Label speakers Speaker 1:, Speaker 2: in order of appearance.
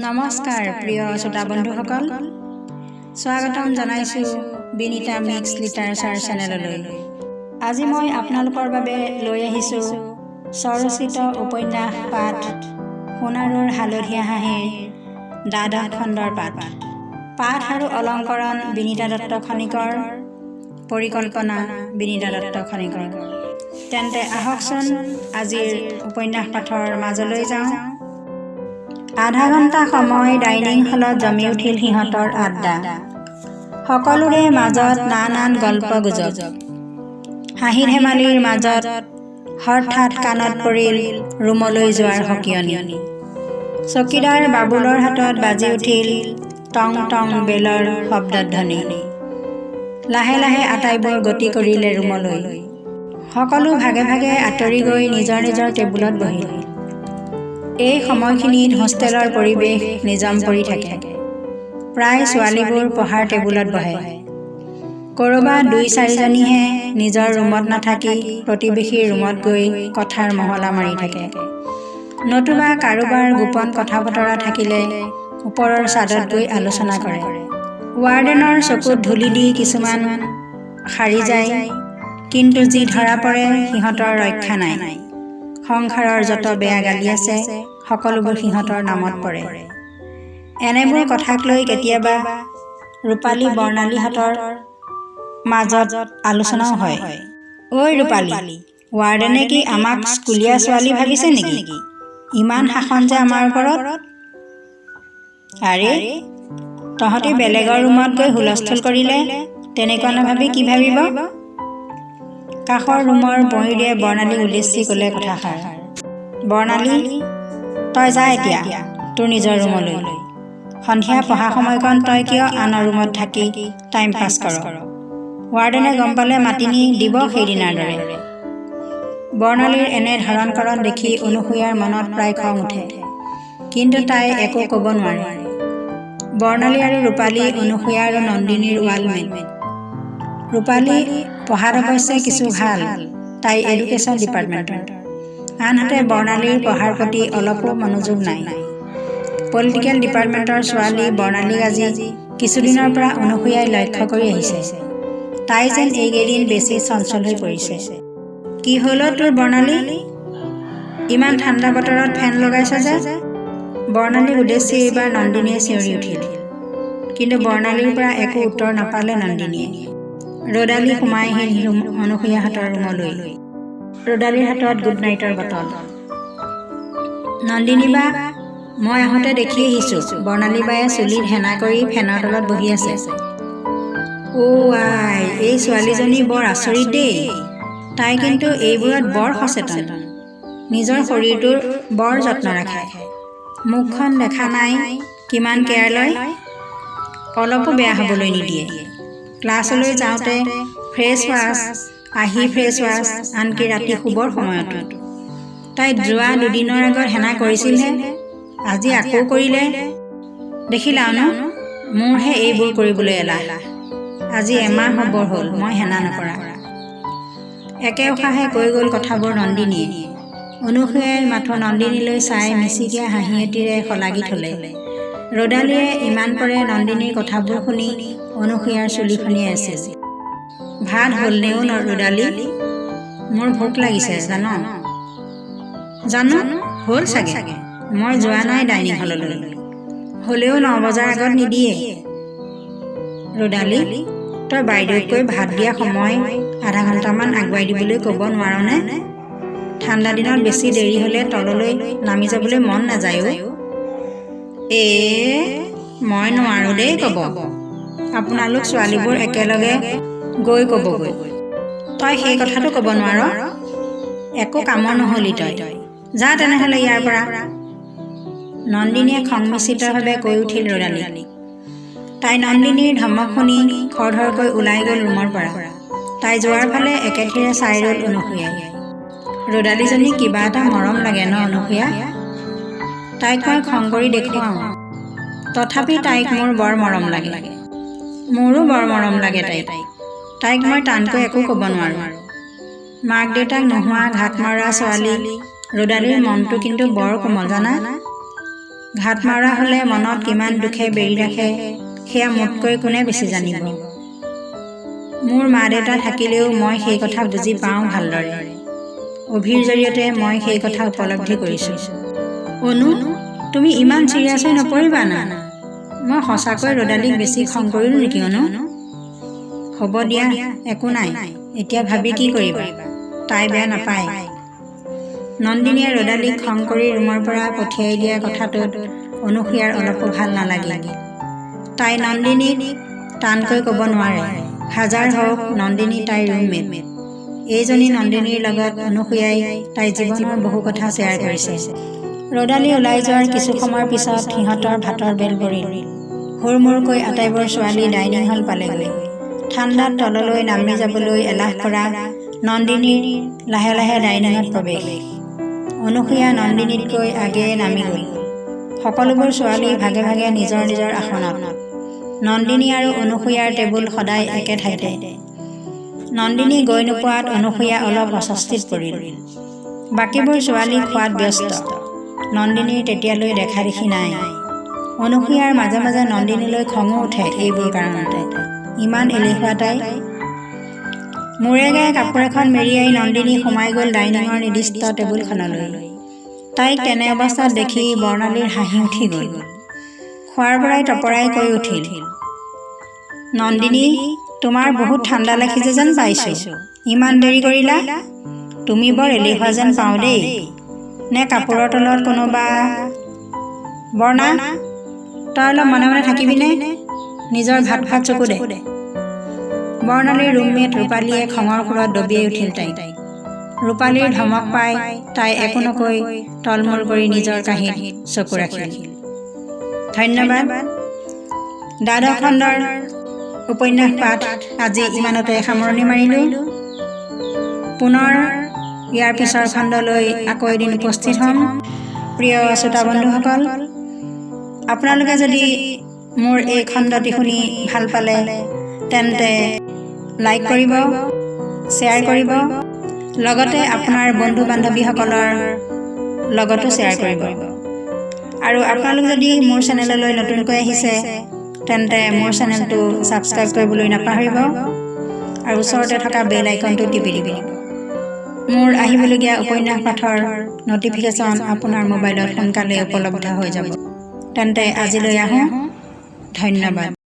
Speaker 1: নমস্কাৰ প্ৰিয় শ্ৰোতা বন্ধুসকল, স্বাগতম জনাইছো বিনিতা মিক্স লিটাৰেচাৰ চেনেললৈ। আজি মই আপোনালোকৰ বাবে লৈ আহিছো স্বৰচিত উপন্যাস পাঠ সোণাৰুৰ হালধীয়া হাঁহিৰ দ্বাদশ খণ্ডৰ পাঠ আৰু অলংকৰণ বিনিতা দত্ত খনিকৰ, পৰিকল্পনা বিনিতা দত্ত খনিকৰ। তেন্তে আহকচোন আজিৰ উপন্যাস পাঠৰ মাজলৈ যাওঁ। আধা ঘণ্টা সময় ডাইনিং হলত জমি উঠিল সিহঁতৰ আড্ডা। সকলোৰে মাজত নানান গল্প গুজব, হাঁহি ধেমালিৰ মাজত হঠাৎ কাণত পৰিল ৰুমলৈ যোৱাৰ সকিয়নি। চকীদাৰ বাবুলৰ হাতত বাজি উঠিল টং টং বেলৰ শব্দধ্বনি। লাহে লাহে আটাইবোৰ গতি কৰিলে ৰুমলৈ। সকলো ভাগে ভাগে আঁতৰি গৈ নিজৰ নিজৰ টেবুলত বহিল। এই সময়খিনিত হোষ্টেলৰ পৰিৱেশ নিজাম পৰি থাকে। প্ৰায় ছোৱালীবোৰ পঢ়াৰ টেবুলত বহে। ক'ৰবাত ২-৪জনীহে নিজৰ ৰুমত নাথাকি প্ৰতিবেশীৰ ৰুমত গৈ কথাৰ মহলা মাৰি থাকে। নতুবা কাৰোবাৰ গোপন কথা বতৰা থাকিলে ওপৰৰ ছাদত গৈ আলোচনা কৰে। ৱাৰ্ডেনৰ চকুত ধূলি দি কিছুমান সাৰি যায়, কিন্তু যি ধৰা পৰে সিহঁতৰ ৰক্ষা নাই। সংসাৰৰ যত বেয়া গালি আছে সকলোবোৰ সিহঁতৰ নামত পৰে। এনেবোৰ কথাক লৈ কেতিয়াবা ৰূপালী বৰ্ণালীহঁতৰ মাজত আলোচনাও হয়। ঐ ৰূপালী, ৱাৰ্ডেনে কি আমাক স্কুলীয়া ছোৱালী ভাবিছে নেকি? ইমান শাসন যে আমাৰ ওপৰত। আৰে তহঁতি বেলেগৰ ৰুমত গৈ হুলস্থুল কৰিলে তেনেকুৱা নাভাবি কি ভাবিব? কাষৰ ৰুমৰ বহিৰে বৰ্ণালী উদ্দেশ্যি ক'লে কথাষাৰ। বৰ্ণালী, তই যা এতিয়া তোৰ নিজৰ ৰুমলৈ। সন্ধিয়া পঢ়া সময়কণ তই কিয় আনৰ ৰুমত থাকি টাইম পাছ কৰ? ৱাৰ্ডেনে গম পালে মাতি নি দিব সেইদিনাৰ দৰে। বৰ্ণালীৰ এনে ধৰণকৰণ দেখি অনুসূয়াৰ মনত প্ৰায় খং উঠে, কিন্তু তাই একো ক'ব নোৱাৰে। বৰ্ণালী আৰু ৰূপালী অনুসূয়া আৰু নন্দিনীৰ ৱালমেট। ৰূপালী পঢ়াত অৱশ্যে কিছু ভাল, তাই এডুকেশ্যন ডিপাৰ্টমেণ্টৰ। আনহাতে বৰ্ণালীৰ পঢ়াৰ প্ৰতি অলপো মনোযোগ নাই। পলিটিকেল ডিপাৰ্টমেণ্টৰ ছোৱালী বৰ্ণালীক আজি কিছুদিনৰ পৰা অনুসূয়াই লক্ষ্য কৰি আহিছে। তাই যেন এইকেইদিন বেছি চঞ্চল হৈ পৰিছে। কি হ'ল তোৰ বৰ্ণালী? ইমান ঠাণ্ডা বতৰত ফেন লগাইছ যে? বৰ্ণালীক উদ্দেশ্যি এইবাৰ নন্দিনীয়ে চিঞৰি উঠিল, কিন্তু বৰ্ণালীৰ পৰা একো উত্তৰ নাপালে নন্দিনীয়ে। ৰ'দালী সোমাই আহিল অনুসূয়াহঁতৰ ৰুমলৈ। ৰ'দালীৰ হাতত গুড নাইটৰ বটল। নন্দিনী বা, মই আহোঁতে দেখি আহিছোঁ বৰ্ণালী বায়ে চুলিত হেনা কৰি ফেনৰ তলত বহি আছে। আই, এই ছোৱালীজনী বৰ আচৰিত দেই। তাই কিন্তু এইবোৰত বৰ সচেতন। নিজৰ শৰীৰটোৰ বৰ যত্ন ৰাখে। মুখখন দেখা নাই কিমান কেয়াৰ লয়। অলপো বেয়া হ'বলৈ নিদিয়ে। ক্লাছলৈ যাওঁতে ফ্ৰেছ ৱাছ, আহি ফ্ৰেছ ৱাছ, আনকি ৰাতি শুবৰ সময়তো। তাই যোৱা 2 দিনৰ আগত হেনা কৰিছিলহে, আজি আকৌ কৰিলে। দেখিলাও ন, মোৰহে এইবোৰ কৰিবলৈ এলাহ। আজি এমাহ হ'ব হ'ল মই হেনা নকৰা। একে উশাহে কৈ গ'ল কথাবোৰ নন্দিনীয়ে। অনুসূয়াই মাথো নন্দিনীলৈ চাই মিচিকীয়া হাঁহি এটিৰে শলাগি থলে। ৰ'দালীয়ে ইমান পৰে নন্দিনীৰ কথাবোৰ শুনি অনুসূয়াৰ চুলি খনিয়াই আছিল। ভাত হ'লনেও ৰ'দালী? মোৰ ভোক লাগিছে জানো হ'ল চাগে। মই যোৱা নাই ডাইনিং হললৈ। হ'লেও 9 বজাৰ আগত নিদিয়ে। ৰ'দালী, তই বাইদেউতকৈ ভাত দিয়া সময় আধা ঘণ্টামান আগুৱাই দিবলৈ ক'ব নোৱাৰনে? ঠাণ্ডা দিনত বেছি দেৰি হ'লে তললৈ নামি যাবলৈ মন নাযায়। মই নোৱাৰোঁ দেই ক'ব। আপোনালোক ছোৱালীবোৰ একেলগে গৈ ক'বগৈ। তই সেই কথাটো ক'ব নোৱাৰ? একো কামৰ নহ'লি তই। যা তেনেহ'লে ইয়াৰ পৰা। নন্দিনীয়ে খংমিশ্ৰিতভাৱে কৈ উঠিল ৰ'দালীক। তাই নন্দিনীৰ ধমক শুনি খৰধৰকৈ ওলাই গ'ল ৰুমৰ পৰা। তাই যোৱাৰ ফালে একেথিৰে চাই ৰ'ল অনুসূয়াই। ৰ'দালীজনী কিবা এটা মৰম লাগে ন অনুসূয়া? তাইক মই খং কৰি দেখুৱাওঁ, তথাপি তাইক মোৰ বৰ মৰম লাগে। মোৰো বৰ মৰম লাগে তাইক মই টানকৈ একো ক'ব নোৱাৰোঁ। মাক দেউতাক নোহোৱা ঘাট মৰা ছোৱালী ৰ'দালীৰ মনটো কিন্তু বৰ কোমল জানা। ঘাট মাৰা হ'লে মনত কিমান দুখে বেৰি ৰাখে সেয়া মোতকৈ কোনে বেছি জানিব। মোৰ মা দেউতা থাকিলেও মই সেই কথা বুজি পাওঁ ভালদৰে। অভিৰ জৰিয়তে মই সেই কথা উপলব্ধি কৰিছোঁ। অনু, তুমি ইমান চিৰিয়াছ হৈ নপৰিবা না। মই সঁচাকৈ ৰদালিক বেছি খং কৰিলোঁ নেকি অনু? হ'ব দিয়া, একো নাই। এতিয়া ভাবি কি কৰিবা? তাই বেয়া নাপায়। নন্দিনীয়ে ৰদালিক খং কৰি ৰুমৰ পৰা পঠিয়াই দিয়া কথাটোত অনুসূয়াৰ অলপো ভাল নালাগিল। তাই নন্দিনীক টানকৈ ক'ব নোৱাৰে। হাজাৰ হওক নন্দিনী তাইৰ ৰুমমেট। এইজনী নন্দিনীৰ লগত অনুসূয়াই তাইৰ জীৱনৰ বহু কথা শ্বেয়াৰ কৰিছে। ৰদালি ওলাই যোৱাৰ কিছু সময়ৰ পিছত সিহঁতৰ ভাতৰ বেল পৰিল। হুৰমুৰকৈ আটাইবোৰ ছোৱালী ডাইনিং হল পালেগৈ। ঠাণ্ডাত তললৈ নামি যাবলৈ এলাহ কৰা নন্দিনীৰ লাহে লাহে ডাইনিঙত প্ৰৱেশ। অনুসূয়া নন্দিনীতকৈ আগেয়ে নামি গ'ল। সকলোবোৰ ছোৱালী ভাগে ভাগে নিজৰ নিজৰ আসনত। নন্দিনী আৰু অনুসূয়াৰ টেবুল সদায় একে ঠাইতে। নন্দিনী গৈ নোপোৱাত অনুসূয়া অলপ অস্বস্তিত পৰিল। বাকীবোৰ ছোৱালী খোৱাত ব্যস্ত। নন্দিনীৰ তেতিয়ালৈ দেখা দেখি নাই। অনুসূয়াৰ মাজে মাজে নন্দিনীলৈ খঙো উঠে এইবোৰ কাৰণতে। ইমান এলেহুৱা তাই। মূৰে গায়ে কাপোৰ এখন মেৰিয়াই নন্দিনী সোমাই গ'ল ডাইনিঙৰ নিৰ্দিষ্ট টেবুলখনলৈ। তাইক তেনে অৱস্থাত দেখি বৰ্ণালীৰ হাঁহি উঠি গ'ল। খোৱাৰ পৰাই তপৰাই কৈ উঠিল, নন্দিনী, তোমাৰ বহুত ঠাণ্ডা লাগিছে যেন পাইছোঁ। ইমান দেৰি কৰিলা? তুমি বৰ এলেহুৱা যেন পাওঁ দেই। নে কাপোৰৰ তলত কোনোবা? বৰ্ণা, তই অলপ মনে মনে থাকিবিনে? নিজৰ ভাত খোৱাত চকু দে। বৰ্ণালীৰ ৰুমমেট ৰূপালীয়ে খঙৰ সুৰত দবিয়াই উঠিল তাইক। ৰূপালীৰ ধমক পাই তাই একো নকৈ তলমূৰ কৰি নিজৰ কাঁহীত চকু ৰাখিল। ধন্যবাদ। দ্বাদশ খণ্ডৰ উপন্যাস পাঠ আজি ইমানতে সামৰণি মাৰিলোঁ। পুনৰ ইয়াৰ পিছৰ খণ্ডলৈ আকৌ এদিন উপস্থিত হ'ম। প্ৰিয় শ্ৰোতা বন্ধুসকল, আপোনালোকে যদি মোৰ এই খণ্ডটি শুনি ভাল পালে তেন্তে লাইক কৰিব, শ্বেয়াৰ কৰিব, লগতে আপোনাৰ বন্ধু বান্ধৱীসকলৰ লগতো শ্বেয়াৰ কৰিব। আৰু আপোনালোক যদি মোৰ চেনেললৈ নতুনকৈ আহিছে তেন্তে মোৰ চেনেলটো ছাবস্ক্ৰাইব কৰিবলৈ নাপাহৰিব আৰু ওচৰতে থকা বেল আইকনটো টিপি দিব। মোৰ আহিবলগীয়া উপন্যাস পাঠৰ নটিফিকেশ্যন আপোনাৰ মোবাইলত সোনকালে উপলব্ধ হৈ যাব। তেন্তে আজিলৈ আহোঁ। ধন্যবাদ।